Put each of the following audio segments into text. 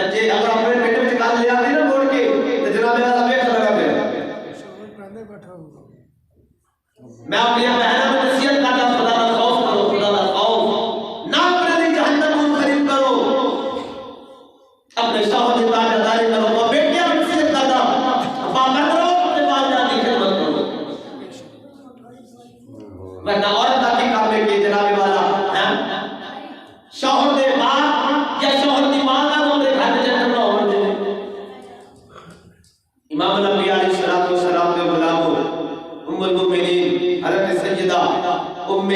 جی اگر اپنے پیٹ میں گل لیا نا موڑ کے تو جناب والا ویکھ لگا پیا میں اپنی بہنوں کو نصیحت کرتا ہوں خدا کا خوف کرو خدا کا خوف نہ اپنے لیے جہنم منتخب کرو اپنے شوہر کی تابعداری کرو وہ بیٹیاں کو نصیحت کرتا پابند رہو اپنے والدین کی خدمت کرو ورنہ عورت کا کی کام ہے کہ جناب والا شوہر دے باپ یا شوہر دی ماں کا وہ دے گھر میں جنم نہ ہو دے امام الانبیاء علیہ الصلوۃ والسلام کے غلاموں ام المؤمنین حضرت سیدہ ام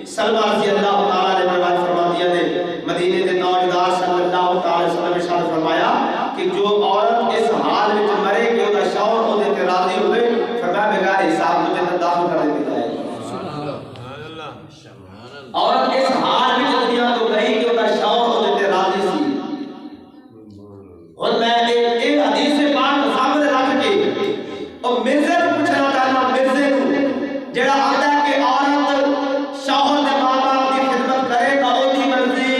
سلمہ رضی اللہ تعالی عنہ روایت فرماتی ہے مدینے کے تاجدار صلی اللہ تعالی وسلم نے ارشاد فرمایا کہ جو عورت اس حال میں مرے کہ اس کا شوہر اس سے راضی ہوئے فرمایا بغیر حساب کو جنت داخل کر دی جائے گی عورت اس حال میں دنیا کو گئی کہ اس کا شوہر اس سے راضی سی اور میں ایک حدیث سے پاک سامنے رکھ کے اور مرزے کو پوچھنا چاہنا مرزے کو جڑا آتا ہے کہ عورت شوہر کے ماں باپ کی خدمت کرے گا وہ دی مرضی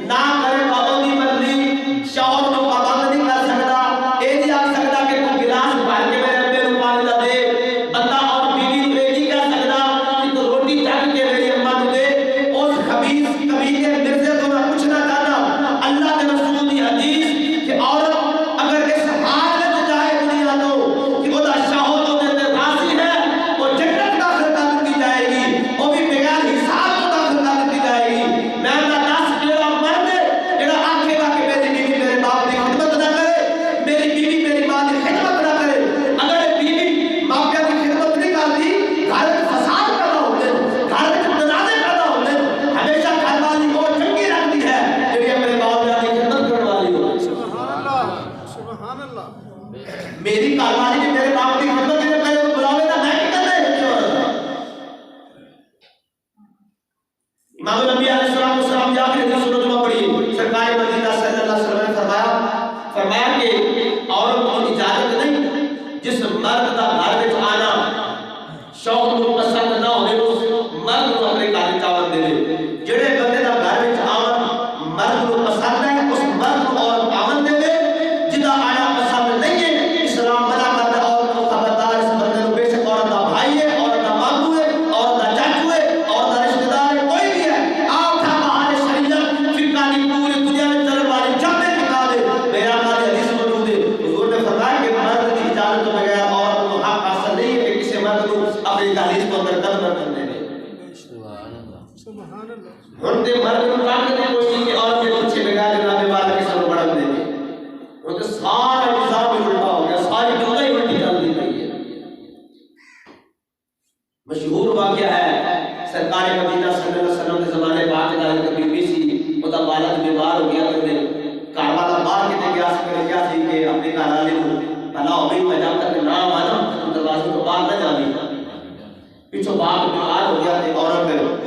نہ کرے گا وہ دی مرضی شوہر کو پابند نہیں کر سکتا یہ نہیں آ سکتا کہ کوئی گلاس بھر کے میرے ابے کو پانی نہ دے بندہ اور بیوی کو یہ نہیں کہہ سکتا کہ تو روٹی چکھ کے میری اماں کو دے اس خبیث کبیلے مرزے کو میں پوچھنا چاہتا اللہ کے رسول کی حدیث کہ عورت اگر اس حال میں تو جائے دنیا تو کہ وہ دا شوہر تو دیتے راضی ہے وہ جنت داخل کر دی جائے گی وہ بھی بغیر حساب کو داخل کر دی جائے گی میں اپنا دس میرا مرد جڑا آنکھے گا کہ میری بیوی میرے باپ کی خدمت نہ کرے میری بیوی میری ماں کی خدمت نہ کرے اگر بیوی ماں باپ کی خدمت نہیں کرتی گھر میں فساد پیدا ہوتے گھر میں تنازع پیدا ہوتے ہمیشہ گھر والی کو چنگی رکھتی ہے جڑی اپنے باپ کی خدمت کرنے والی ہو سبحان اللہ میری گھر والی کہ میرے باپ کی خدمت کے لیے پہلے وہ بلاوے نہ میں کیا کرنا ہے امام الانبیاء علیہ السلام جا کے حدیث سنت میں پڑھی سرکار مدینہ صلی اللہ علیہ وسلم نے فرمایا کہ عورت کو اجازت نہیں جس مرد کا گھر وچ آنا شوق کو پسند نہ ہوے اس مرد کو اپنے گھر چاول دے دے جڑے بندے دا گھر وچ آون مرد کو پسند ہے اس مرد کو اور آمن دے دے جدا آیا پسند نہیں ہے اسلام منع کرتا ہے عورت کو خبردار اس بندے کو بے شک عورت کا بھائی ہے عورت کا مامو ہے عورت کا چاچو ہے عورت کا رشتہ دار ہے کوئی بھی ہے آپ تھا بہار شریعت فقہ کی پوری دنیا میں چلنے والی جامع کتاب ہے میرا مالی حدیث موجود ہے حضور نے فرمایا کہ مرد کی اجازت کے بغیر عورت کو حق حاصل نہیں ہے کہ کسی مرد کو اپنی دہلیز کو اندر قدم رکھ کرنے دے سبحان اللہ ہن دے مرد کو طاقت کی کوشش کی عورت کے پیچھے بغیر جناب والا کسی کو بڑھا دے دے ان کا سارا نظام ہی الٹا ہو گیا ساری دنیا ہی الٹی چل دی گئی ہے مشہور واقعہ ہے سرکار مدینہ صلی اللہ علیہ وسلم کے زمانے بعد کا ایک بی بی سی وہ دا والد بیمار ہو گیا تو نے گھر والا باہر کے گیا سی کہ اپنے گھر والے کو بھلا ہو گئی میں جب تک نہ مانا تو دروازے تو باہر نہ جانی پیچھے باپ بیمار ہو گیا تو عورت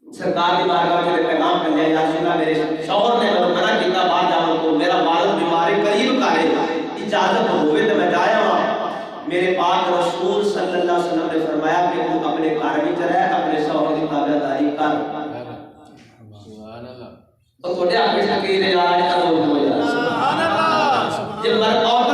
سرکار کی بارگاہ میں پیغام کر لیا یا رسول اللہ میرے شوہر نے منع کیا باہر جاؤ تو میرا والد بیمار ہے قریب کا ہے اجازت ہوئے تو میں جایا ہوں میرے پاک رسول صلی اللہ علیہ وسلم نے فرمایا کہ تو اپنے گھر میں رہ اپنے شوہر کی تابعداری کر سبحان اللہ تو تھوڑے اپنے شکیل جا رہے ہیں سبحان اللہ جب مرد اور